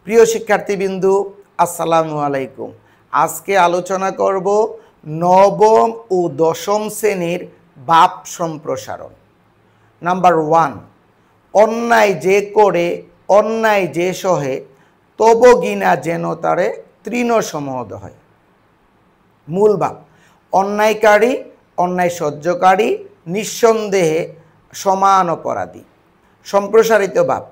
প্রিয় শিক্ষার্থীবৃন্দু, আসসালামু আলাইকুম। আজকে আলোচনা করব নবম ও দশম শ্রেণীর বাপ সম্প্রসারণ। নাম্বার 1, অন্যায় যে করে অন্যায় যে সহে তব গিনা যেন তারে তৃণ সমদ হয়। মূল বাপ, অন্যায়কারী অন্যায় সহ্যকারী নিঃসন্দেহে সমান অপরাধী। সম্প্রসারিত বাপ,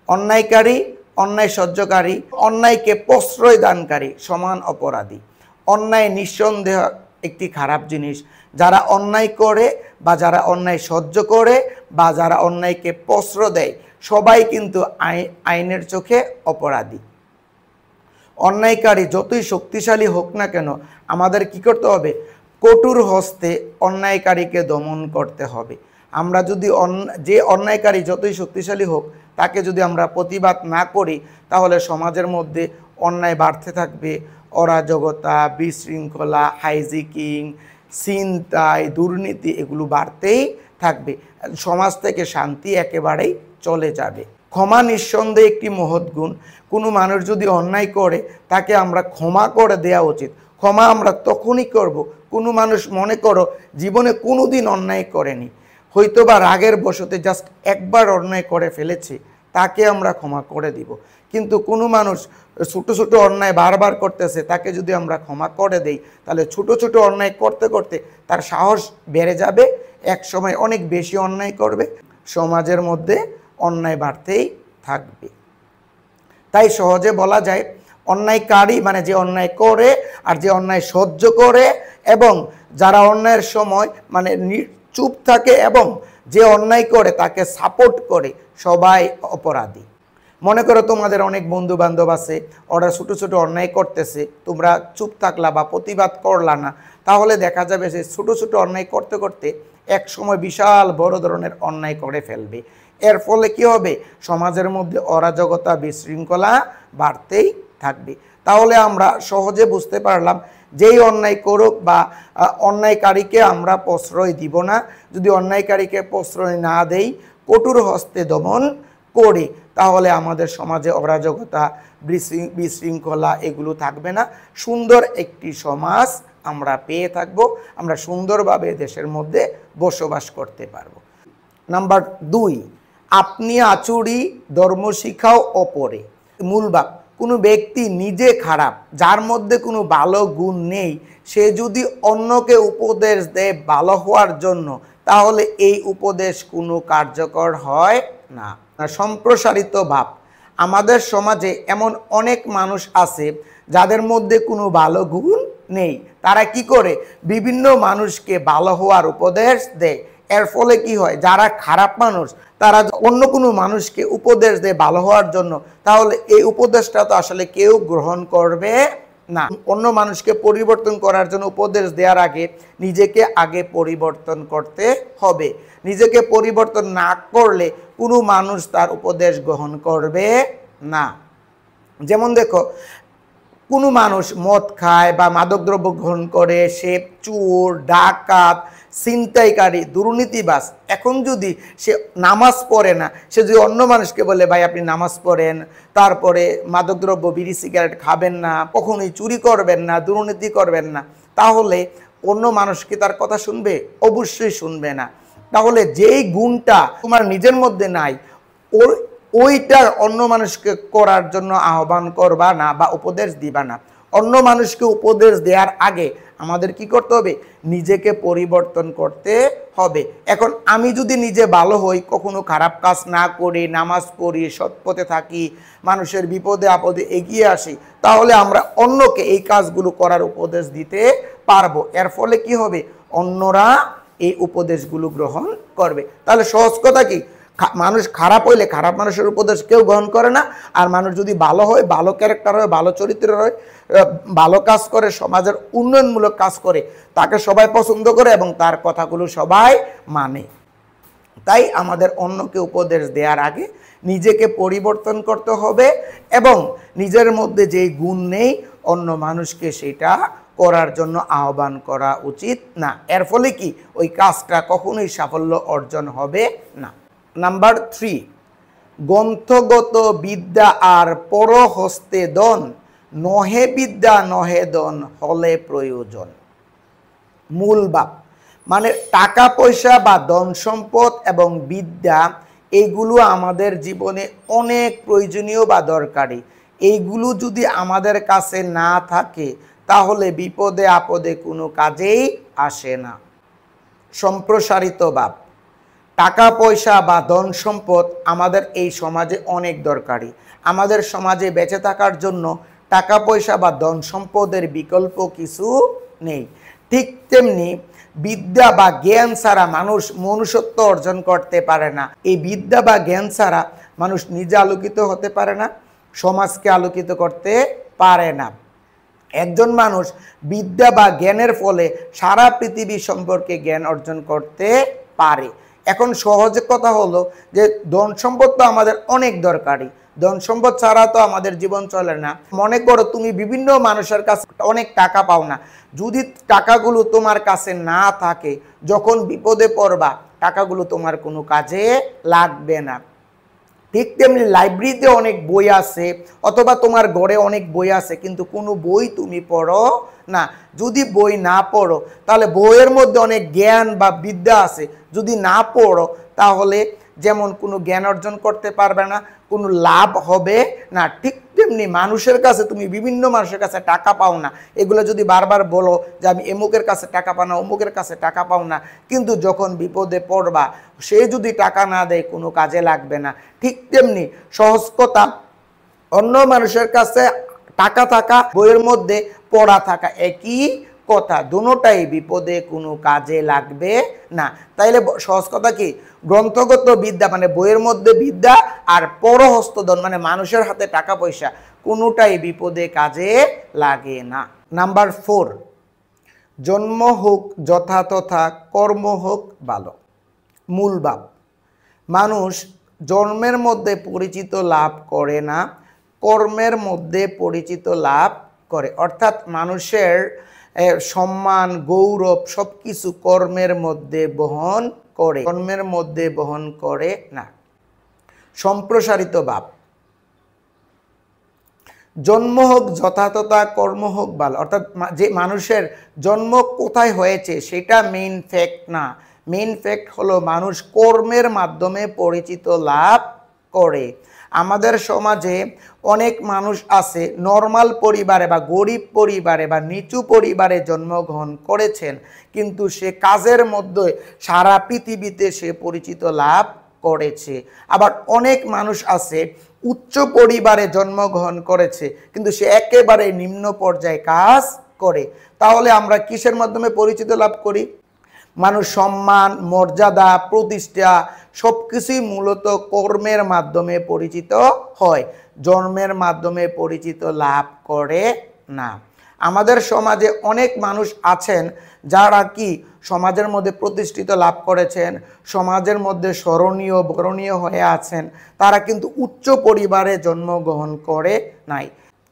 অন্যায়কারী অন্যায় সহ্যকারী অন্যায়কে প্রশ্রয় দানকারী সমান অপরাধী। অন্যায় নিঃসন্দেহ একটি খারাপ জিনিস। যারা অন্যায় করে বা যারা অন্যায় সহ্য করে বা যারা অন্যায়কে প্রশ্রয় দেয় সবাই কিন্তু আইনের চোখে অপরাধী। অন্যায়কারী যতই শক্তিশালী হোক না কেন আমাদের কি করতে হবে? কঠোর হস্তে অন্যায়কারীকে দমন করতে হবে। আমরা যদি যে অন্যায়কারী যতই শক্তিশালী হোক তাকে যদি আমরা প্রতিবাদ না করি তাহলে সমাজের মধ্যে অন্যায় বাড়তে থাকবে। অরাজকতা, বিশৃঙ্খলা, হাইজ্যাকিং, ছিনতাই, দুর্নীতি এগুলো বাড়তেই থাকবে। সমাজ থেকে শান্তি একেবারেই চলে যাবে। ক্ষমা নিঃসন্দেহে একটি মহৎ গুণ। কোনো মানুষ যদি অন্যায় করে তাকে আমরা ক্ষমা করে দেওয়া উচিত। ক্ষমা আমরা তখনই করব কোনো মানুষ মনে করো জীবনে কোনো দিন অন্যায় করেনি, হয়তো বা রাগের বশতে জাস্ট একবার অন্যায় করে ফেলেছে, তাকে আমরা ক্ষমা করে দিব। কিন্তু কোনো মানুষ ছোটো ছোটো অন্যায় বারবার করতেছে, তাকে যদি আমরা ক্ষমা করে দেই তাহলে ছোটো ছোটো অন্যায় করতে করতে তার সাহস বেড়ে যাবে, এক সময় অনেক বেশি অন্যায় করবে, সমাজের মধ্যে অন্যায় বাড়তেই থাকবে। তাই সহজে বলা যায় অন্যায়কারী মানে যে অন্যায় করে আর যে অন্যায় সহ্য করে এবং যারা অন্যায়ের সময় মানে চুপ থাকে এবং যে অন্যায় করে তাকে সাপোর্ট করে সবাই অপরাধী। মনে করো তোমাদের অনেক বন্ধু বান্ধব আছে, ওরা ছোটো ছোটো অন্যায় করতেছে, তোমরা চুপ থাকলা বা প্রতিবাদ করলা না, তাহলে দেখা যাবে যে ছোটো ছোটো অন্যায় করতে করতে এক সময় বিশাল বড় ধরনের অন্যায় করে ফেলবে। এর ফলে কি হবে? সমাজের মধ্যে অরাজকতা, বিশৃঙ্খলা বাড়তেই থাকবে। তাহলে আমরা সহজে বুঝতে পারলাম যেই অন্যায় করুক বা অন্যায়কারীকে আমরা প্রশ্রয় দিব না। যদি অন্যায়কারীকে প্রশ্রয় না দেই, কঠোর হস্তে দমন করি, তাহলে আমাদের সমাজে অরাজকতা, বিশৃঙ্খলা এগুলো থাকবে না। সুন্দর একটি সমাজ আমরা পেয়ে থাকব, আমরা সুন্দরভাবে দেশের মধ্যে বসবাস করতে পারব। নাম্বার 2, আপনি আচুরি ধর্ম শিখাও অপরে। মূল বাপ, কোনো ব্যক্তি নিজে খারাপ, যার মধ্যে কোনো ভালো গুণ নেই, সে যদি অন্যকে উপদেশ দেয় ভালো হওয়ার জন্য, তাহলে এই উপদেশ কোনো কার্যকর হয় না। সম্প্রসারিত ভাব, আমাদের সমাজে এমন অনেক মানুষ আছে যাদের মধ্যে কোনো ভালো গুণ নেই, তারা কি করে? বিভিন্ন মানুষকে ভালো হওয়ার উপদেশ দেয়। এর ফলে কি হয়? যারা খারাপ মানুষ তারা অন্য কোনো মানুষকে উপদেশ দেয় ভালো হওয়ার জন্য, তাহলে এই উপদেশটা তো আসলে কেউ গ্রহণ করবে না। অন্য মানুষকে পরিবর্তন করার জন্য উপদেশ দেওয়ার আগে নিজেকে আগে পরিবর্তন করতে হবে। নিজেকে পরিবর্তন না করলে কোনো মানুষ তার উপদেশ গ্রহণ করবে না। যেমন দেখো, কোনো মানুষ মদ খায় বা মাদকদ্রব্য গ্রহণ করে, সে চোর, ডাকাত, ছিনতাইকারী, দুর্নীতিবাজ, এখন যদি সে নামাজ পড়ে না, সে যদি অন্য মানুষকে বলে ভাই আপনি নামাজ পড়েন, তারপরে মাদকদ্রব্য, বিড়ি সিগারেট খাবেন না, কখনোই চুরি করবেন না, দুর্নীতি করবেন না, তাহলে অন্য মানুষ কি তার কথা শুনবে? অবশ্যই শুনবে না। তাহলে যেই গুণটা তোমার নিজের মধ্যে নাই, ওইটা অন্য মানুষকে করার জন্য আহ্বান করবা না বা উপদেশ দিবা না। অন্য মানুষকে উপদেশ দেওয়ার আগে আমাদের কি করতে হবে? নিজেকে পরিবর্তন করতে হবে। এখন আমি যদি নিজে ভালো হই, কখনো খারাপ কাজ না করি, নামাজ পড়ি, সৎ পথে থাকি, মানুষের বিপদে আপদে এগিয়ে আসি, তাহলে আমরা অন্যকে এই কাজগুলো করার উপদেশ দিতে পারবো। এর ফলে কি হবে? অন্যরা এই উপদেশগুলো গ্রহণ করবে। তাহলে সহজ কথা কি? মানুষ খারাপ হইলে খারাপ মানুষের উপদেশ কেউ গ্রহণ করে না, আর মানুষ যদি ভালো হয়, ভালো ক্যারেক্টার হয়, ভালো চরিত্রের হয়, ভালো কাজ করে, সমাজের উন্নয়নমূলক কাজ করে, তাকে সবাই পছন্দ করে এবং তার কথাগুলো সবাই মানে। তাই আমাদের অন্যকে উপদেশ দেওয়ার আগে নিজেকে পরিবর্তন করতে হবে এবং নিজের মধ্যে যেই গুণ নেই অন্য মানুষকে সেটা করার জন্য আহ্বান করা উচিত না। এর ফলে কি? ওই কাজটা কখনোই সাফল্য অর্জন হবে না। নাম্বার 3, গ্রন্থগত বিদ্যা আর পরহস্তে দন, নহে বিদ্যা নহে দন হলে প্রয়োজন। মূল ভাব মানে টাকা পয়সা বা ধন সম্পদ এবং বিদ্যা এইগুলো আমাদের জীবনে অনেক প্রয়োজনীয় বা দরকারি। এইগুলো যদি আমাদের কাছে না থাকে তাহলে বিপদে আপদে কোনো কাজেই আসে না। সম্প্রসারিত ভাব টাকা পয়সা বা ধন সম্পদ আমাদের এই সমাজে অনেক দরকারি। আমাদের সমাজে বেঁচে থাকার জন্য টাকা পয়সা বা ধন সম্পদের বিকল্প কিছু নেই। ঠিক তেমনি বিদ্যা বা জ্ঞান ছাড়া মানুষ মনুষ্যত্ব অর্জন করতে পারে না। এই বিদ্যা বা জ্ঞান ছাড়া মানুষ নিজে আলোকিত হতে পারে না, সমাজকে আলোকিত করতে পারে না। একজন মানুষ বিদ্যা বা জ্ঞানের ফলে সারা পৃথিবী সম্পর্কে জ্ঞান অর্জন করতে পারে। এখন সহজ কথা হলো যে ধন সম্পদ তো আমাদের অনেক দরকারি, ধন সম্পদ ছাড়া তো আমাদের জীবন চলে না। মনে করো তুমি বিভিন্ন মানুষের কাছে অনেক টাকা পাও না, যদি টাকাগুলো তোমার কাছে না থাকে, যখন বিপদে পড়বা টাকাগুলো তোমার কোনো কাজে লাগবে না। ঠিক তেমনি লাইব্রেরিতে অনেক বই আছে অথবা তোমার ঘরে অনেক বই আছে, কিন্তু কোনো বই তুমি পড়ো না। যদি বই না পড়ো তাহলে বইয়ের মধ্যে অনেক জ্ঞান বা বিদ্যা আছে, যদি না পড়ো তাহলে যেমন কোনো জ্ঞান অর্জন করতে পারবে না, কোনো লাভ হবে না। ঠিক তেমনি মানুষের কাছে তুমি বিভিন্ন মানুষের কাছে টাকা পাও না, এগুলো যদি বারবার বলো যে আমি এমুকের কাছে টাকা পাও না, অমুকের কাছে টাকা পাও না, কিন্তু যখন বিপদে পড়বা সে যদি টাকা না দেয় কোনো কাজে লাগবে না। ঠিক তেমনি সহজ কথা, অন্য মানুষের কাছে টাকা থাকা বইয়ের মধ্যে পড়া থাকা একই কথা, দুটোটাই বিপদে কোনো কাজে লাগবে না। তাইলে সহজ কথা কি, গ্রন্থগত বিদ্যা মানে বইয়ের মধ্যে বিদ্যা আর পরহস্তধন মানে মানুষের হাতে টাকা পয়সা, কোনোটাই বিপদে কাজে লাগে না। নাম্বার 4, জন্ম হোক যথাতথা, কর্ম হোক ভালো। মূল ভাব মানুষ জন্মের মধ্যে পরিচিত লাভ করে না, কর্মের মধ্যে পরিচিত লাভ করে। অর্থাৎ মানুষের সম্মান গৌরব সব কিছু কর্মের মধ্যে বহন করে, কর্মের মধ্যে বহন করে না। সম্প্রসারিত ভাব জন্ম হোক যথাতথা, কর্ম হোক ভালো। অর্থাৎ যে মানুষের জন্ম কোথায় হয়েছে সেটা মেইন ফ্যাক্ট না, মেইন ফ্যাক্ট হলো মানুষ কর্মের মাধ্যমে পরিচিত লাভ করে। আমাদের সমাজে অনেক মানুষ আছে নর্মাল পরিবারে বা গরিব পরিবারে বা নিচু পরিবারে জন্মগ্রহণ করেছেন, কিন্তু সে কাজের মধ্যে সারা পৃথিবীতে সে পরিচিত লাভ করেছে। আবার অনেক মানুষ আছে উচ্চ পরিবারে জন্মগ্রহণ করেছে, কিন্তু সে একেবারে নিম্ন পর্যায়ে কাজ করে। তাহলে আমরা কিসের মাধ্যমে পরিচিত লাভ করি? মানুষ সম্মান মর্যাদা প্রতিষ্ঠা সব কিছুই মূলত কর্মের মাধ্যমে পরিচিত হয়, জন্মের মাধ্যমে পরিচিত লাভ করে না। আমাদের সমাজে অনেক মানুষ আছেন যারা কি সমাজের মধ্যে প্রতিষ্ঠিত লাভ করেছেন, সমাজের মধ্যে স্মরণীয় বরণীয় হয়ে আছেন, তারা কিন্তু উচ্চ পরিবারে জন্মগ্রহণ করে নাই।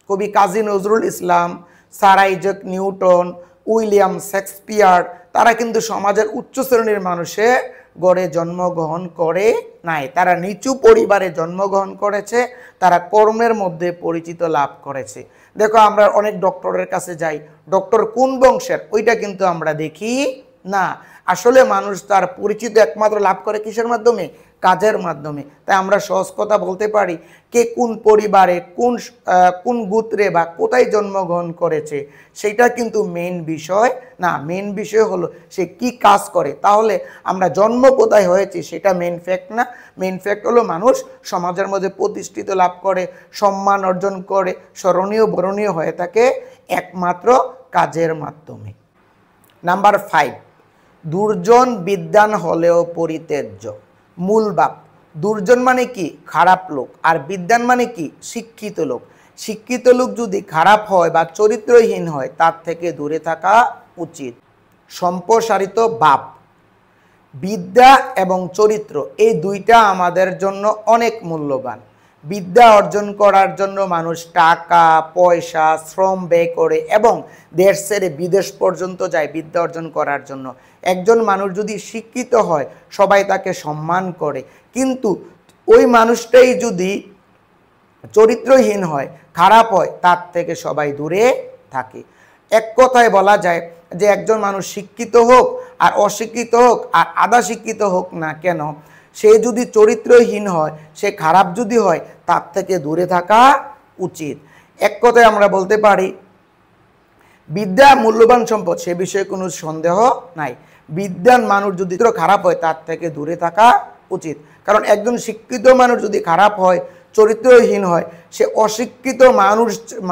কবি Kazi Nazrul Islam, sir Isaac Newton, William Shakespeare, তারা কিন্তু সমাজের উচ্চ শ্রেণীর মানুষের গড়ে জন্মগ্রহণ করে নাই, তারা নিচু পরিবারে জন্মগ্রহণ করেছে, তারা কর্মের মধ্যে পরিচিত লাভ করেছে। দেখো আমরা অনেক ডক্টরের কাছে যাই, ডক্টর কোন বংশের ওইটা কিন্তু আমরা দেখি না। আসলে মানুষ তার পরিচিত একমাত্র লাভ করে কিসের মাধ্যমে? কাজের মাধ্যমে। তাই আমরা সহজ কথা বলতে পারি কে কোন পরিবারে কোন গোত্রে বা কোথায় জন্মগ্রহণ করেছে সেটা কিন্তু মেইন বিষয় না, মেইন বিষয় হলো সে কি কাজ করে। তাহলে আমরা জন্ম কোথায় হয়েছে সেটা মেইন ফ্যাক্ট না, মেইন ফ্যাক্ট হলো মানুষ সমাজের মধ্যে প্রতিষ্ঠিত লাভ করে, সম্মান অর্জন করে, স্মরণীয় বরণীয় হয়ে থাকে একমাত্র কাজের মাধ্যমে। নাম্বার 5, দুর্জন বিদ্বান হলেও পরিত্যাজ্য। মূল ভাব দুর্জন মানে কি? খারাপ লোক, আর বিদ্বান মানে কি? শিক্ষিত লোক। শিক্ষিত লোক যদি খারাপ হয় বা চরিত্রহীন হয় তার থেকে দূরে থাকা উচিত। সম্প্রসারিত ভাব বিদ্যা এবং চরিত্র এই দুইটা আমাদের জন্য অনেক মূল্যবান। বিদ্যা অর্জন করার জন্য মানুষ টাকা পয়সা শ্রম ব্যয় করে এবং দেশ ছেড়ে বিদেশ পর্যন্ত যায় বিদ্যা অর্জন করার জন্য। একজন মানুষ যদি শিক্ষিত হয় সবাই তাকে সম্মান করে, কিন্তু ওই মানুষটাই যদি চরিত্রহীন হয়, খারাপ হয়, তার থেকে সবাই দূরে থাকে। এক কথায় বলা যায় যে একজন মানুষ শিক্ষিত হোক আর অশিক্ষিত হোক আর আধা শিক্ষিত হোক না কেন, সে যদি চরিত্রহীন হয়, সে খারাপ যদি হয়, তার থেকে দূরে থাকা উচিত। এক কথায় আমরা বলতে পারি বিদ্যা মূল্যবান সম্পদ, সে বিষয়ে কোনো সন্দেহ নাই। বিদ্যান মানুষ যদি খারাপ হয়, তার থেকে দূরে থাকা উচিত। কারণ একজন শিক্ষিত মানুষ যদি খারাপ হয়, চরিত্রহীন হয়, সে অশিক্ষিত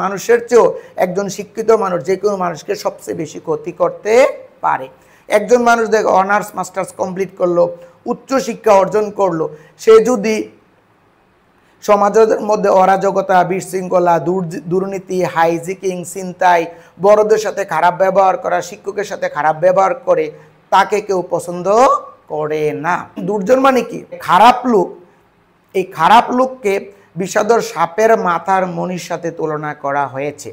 মানুষের চেয়েও একজন শিক্ষিত মানুষ যে কোনো মানুষকে সবচেয়ে বেশি ক্ষতি করতে পারে। একজন মানুষ দেখ অনার্স মাস্টার্স কমপ্লিট করলো, উচ্চ শিক্ষা অর্জন করলো, সে যদি সমাজের মধ্যে অরাজকতা, বিশৃঙ্খলা, দুর্নীতি, হাইজিকিং, ছিনতাই, বড়দের সাথে খারাপ ব্যবহার করা, শিক্ষকের সাথে খারাপ ব্যবহার করে, তাকে কেউ পছন্দ করে না। দুর্জন মানে কি? খারাপ লোক। এই খারাপ লোককে বিষাদর সাপের মাথার মণির সাথে তুলনা করা হয়েছে।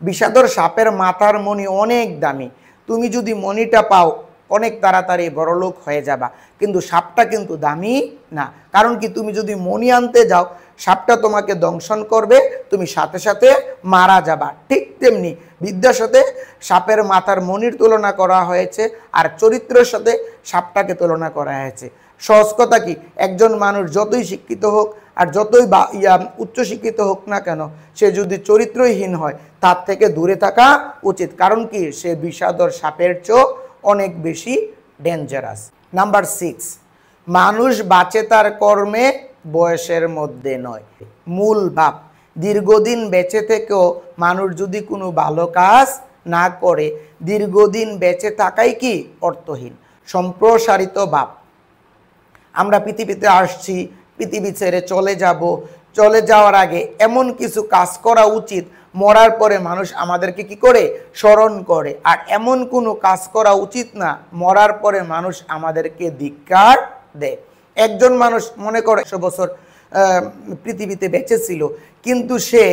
বিষাদর সাপের মাথার মণি অনেক দামি। তুমি যদি মণিটা পাও, অনেক তাড়াতাড়ি বড়লোক হয়ে যাবা, কিন্তু সাপটা কিন্তু দামি না। কারণ কি? তুমি যদি মণি আনতে যাও, সাপটা তোমাকে দংশন করবে, তুমি সাথে সাথে মারা যাবা। ঠিক তেমনি বিদ্যার সাথে সাপের মাথার মণির তুলনা করা হয়েছে, আর চরিত্রের সাথে সাপটাকে তুলনা করা হয়েছে। সহজ কথা কি? একজন মানুষ যতই শিক্ষিত হোক আর যতই উচ্চশিক্ষিত হোক না কেন, সে যদি চরিত্রহীন হয়, তার থেকে দূরে থাকা উচিত। কারণ কি? সে বিষাদর সাপের চেয়েও অনেক বেশি ডেঞ্জারাস। নাম্বার 6, মানুষ বাঁচে তার কর্মে, বয়সের মধ্যে নয়। মূল ভাব, দীর্ঘদিন বেঁচে থেকেও মানুষ যদি কোনো ভালো কাজ না করে, দীর্ঘদিন বেঁচে থাকাই কি অর্থহীন। সম্প্রসারিত ভাব, আমরা পৃথিবীতে আসছি, পৃথিবী ছেড়ে চলে যাব, চলে যাওয়ার আগে এমন কিছু কাজ করা উচিত, মরার পরে মানুষ আমাদেরকে কি করে? স্মরণ করে। আর এমন কোনো কাজ করা উচিত না, মরার পরে মানুষ আমাদেরকে ধিক্কার দেয়। একজন মানুষ মনে করে 100 বছর পৃথিবীতে বেঁচে ছিল, কিন্তু সে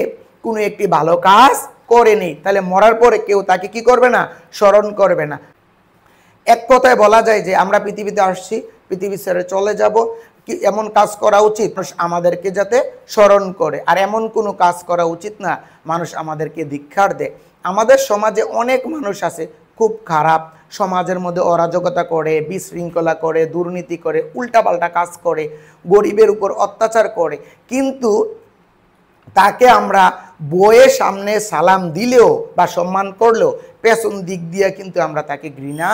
কোনো একটি ভালো কাজ করেনি, তাহলে মরার পরে কেউ তাকে কি করবে না? স্মরণ করবে না। এক কথায় বলা যায় যে আমরা পৃথিবীতে আসছি, পৃথিবী ছেড়ে চলে যাব, কি এমন কাজ করা উচিত মানুষ আমাদেরকে যাতে স্মরণ করে। আর এমন কোনো কাজ করা উচিত না মানুষ আমাদেরকে ধিক্কার দেয়। আমাদের সমাজে অনেক মানুষ আছে খুব খারাপ, সমাজের মধ্যে অরাজকতা করে, বিশৃঙ্খলা করে, দুর্নীতি করে, উল্টাপাল্টা কাজ করে, গরিবের উপর অত্যাচার করে, কিন্তু তাকে আমরা বইয়ের সামনে সালাম দিলেও বা সম্মান করলেও পেছন দিক দিয়ে কিন্তু আমরা তাকে ঘৃণা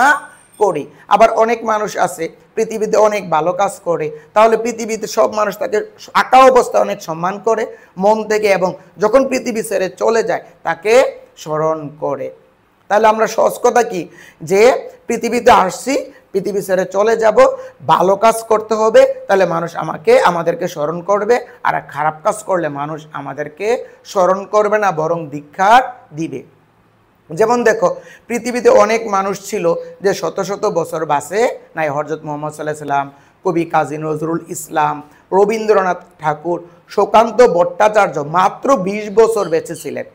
করি। আবার অনেক মানুষ আছে পৃথিবীতে অনেক ভালো কাজ করে, তাহলে পৃথিবীতে সব মানুষ তাকে আঁকা অবস্থায় অনেক সম্মান করে মন থেকে, এবং যখন পৃথিবী ছেড়ে চলে যায় তাকে স্মরণ করে। তাহলে আমরা সহজ কথা কি? যে পৃথিবীতে আসছি, পৃথিবী ছেড়ে চলে যাব, ভালো কাজ করতে হবে, তাহলে মানুষ আমাদেরকে স্মরণ করবে। আর খারাপ কাজ করলে মানুষ আমাদেরকে স্মরণ করবে না, বরং ধিক্কার দিবে। যেমন দেখো, পৃথিবীতে অনেক মানুষ ছিল যে শত শত বছর বাঁচে নাই। হযরত মুহাম্মদ সাল্লাল্লাহু আলাইহি সাল্লাম, কবি কাজী নজরুল ইসলাম, রবীন্দ্রনাথ ঠাকুর, সুকান্ত ভট্টাচার্য মাত্র 20 বছর বেঁচে ছিলেন।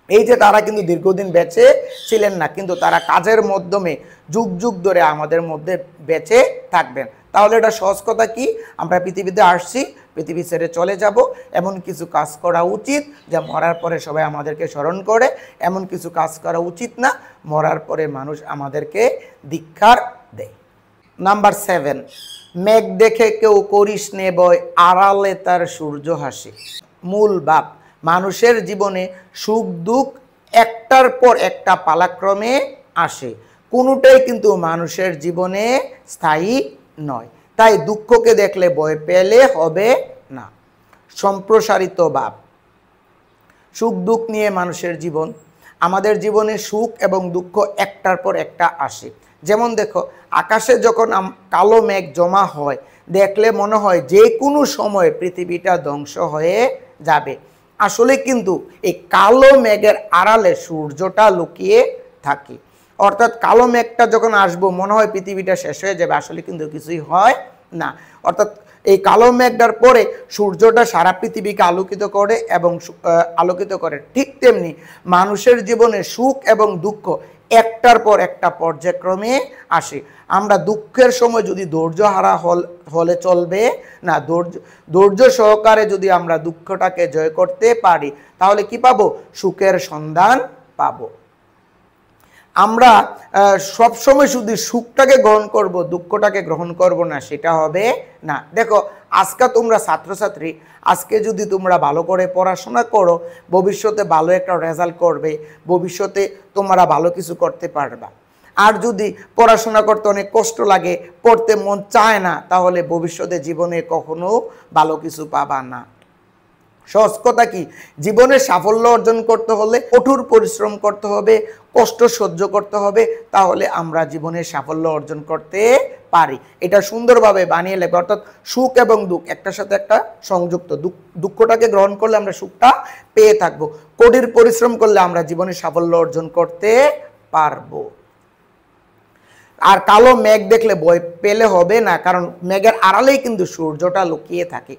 এই যে তারা কিন্তু দীর্ঘদিন বেঁচে ছিলেন না, কিন্তু তারা কাজের মাধ্যমে যুগ যুগ ধরে আমাদের মধ্যে বেঁচে থাকবেন। তাহলে এটা সহজ কথা কি? আমরা পৃথিবীতে আসছি, পৃথিবী ছেড়ে চলে যাব, এমন কিছু কাজ করা উচিত যা মরার পরে সবাই আমাদেরকে স্মরণ করে। এমন কিছু কাজ করা উচিত না, মরার পরে মানুষ আমাদেরকে ধিক্কার দেয়। নাম্বার 7, মেঘ দেখে কেউ করিস নে ভয়, আড়ালে তার সূর্য হাসে। মূল ভাব, মানুষের জীবনে সুখ দুঃখ একটার পর একটা পালাক্রমে আসে, কোনোটাই কিন্তু মানুষের জীবনে স্থায়ী নয়। তাই দুঃখকে দেখলে ভয় পেলে হবে না। সম্প্রসারিত ভাব, সুখ দুঃখ নিয়ে মানুষের জীবন, আমাদের জীবনে সুখ এবং দুঃখ একটার পর একটা আসে। যেমন দেখো, আকাশে যখন কালো মেঘ জমা হয়, দেখলে মনে হয় যে কোনো সময় পৃথিবীটা ধ্বংস হয়ে যাবে। আসলে কিন্তু এই কালো মেঘের আড়ালে সূর্যটা লুকিয়ে থাকে। অর্থাৎ কালো মেঘটা যখন আসবো মনে হয় পৃথিবীটা শেষ হয়ে যাবে, আসলে কিন্তু কিছুই হয় না। অর্থাৎ এই কালো মেঘটার পরে সূর্যটা সারা পৃথিবীকে আলোকিত করে এবং ঠিক তেমনি মানুষের জীবনে সুখ এবং দুঃখ একটার পর একটা পর্যায়ক্রমে আসে। আমরা দুঃখের সময় যদি ধৈর্য হারা হলে চলবে না, ধৈর্য সহকারে যদি আমরা দুঃখটাকে জয় করতে পারি তাহলে কি পাবো? সুখের সন্ধান পাবো। আমরা সব সময় শুধু সুখটাকে গ্রহণ করব, দুঃখটাকে গ্রহণ করব না, সেটা হবে না। দেখো আজকে তোমরা ছাত্রছাত্রী, আজকে যদি তোমরা ভালো করে পড়াশোনা করো, ভবিষ্যতে ভালো একটা রেজাল্ট করবে, ভবিষ্যতে তোমরা ভালো কিছু করতে পারবা। আর যদি পড়াশোনা করতে অনেক কষ্ট লাগে, পড়তে মন চায় না, তাহলে ভবিষ্যতে জীবনে কখনো ভালো কিছু পাবা না। সহজ কথা কি, জীবনে সাফল্য অর্জন করতে হলে কঠোর পরিশ্রম করতে হবে, কষ্ট সহ্য করতে হবে, তাহলে আমরা জীবনে সাফল্য অর্জন করতে পারি। এটা সুন্দরভাবে বানিয়ে লেখো, অর্থাৎ সুখ এবং দুঃখ একটার সাথে একটা সংযুক্ত। দুঃখটাকে গ্রহণ করলে আমরা সুখটা পেয়ে থাকবো, কঠোর পরিশ্রম করলে আমরা জীবনে সাফল্য অর্জন করতে পারবো। আর কালো মেঘ দেখলে ভয় পেলে হবে না, কারণ মেঘের আড়ালেই কিন্তু সূর্যটা লুকিয়ে থাকে।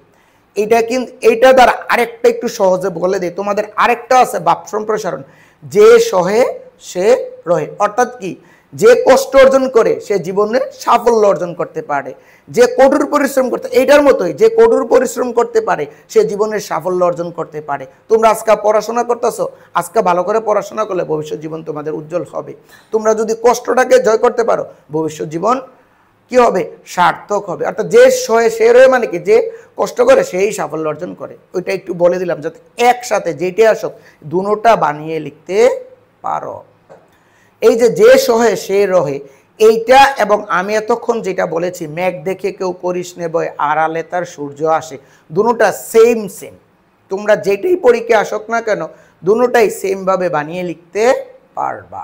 এইটা দ্বারা আরেকটা একটু সহজে বলে দেয় তোমাদের, আরেকটা আছে ভাব সম্প্রসারণ, যে সহে সে রহে। অর্থাৎ কি, যে কষ্ট অর্জন করে সে জীবনে সাফল্য অর্জন করতে পারে, যে কঠোর পরিশ্রম করতে, এইটার মতোই যে কঠোর পরিশ্রম করতে পারে সে জীবনের সাফল্য অর্জন করতে পারে। তোমরা আজকে পড়াশোনা করতেছো, আজকে ভালো করে পড়াশোনা করলে ভবিষ্যৎ জীবন তোমাদের উজ্জ্বল হবে। তোমরা যদি কষ্টটাকে জয় করতে পারো, ভবিষ্যৎ জীবন কি হবে? সার্থক হবে। অর্থাৎ যে সহে সে রয়ে মানে কি, যে কষ্ট করে সেই সাফল্য অর্জন করে। ওইটা একটু বলে দিলাম যাতে একসাথে যেটা আসুক দুটোটা বানিয়ে লিখতে পারো। এই যে সহে সে রহে, এইটা এবং আমি এতক্ষণ যেটা বলেছি, মেঘ দেখে কেউ করিস নে ভয়, আড়ালে তার সূর্য আসে, দুটোটা সেম। তোমরা যেটাই পরীক্ষা আসুক না কেন, দুটোটাই সেম ভাবে বানিয়ে লিখতে পারবা।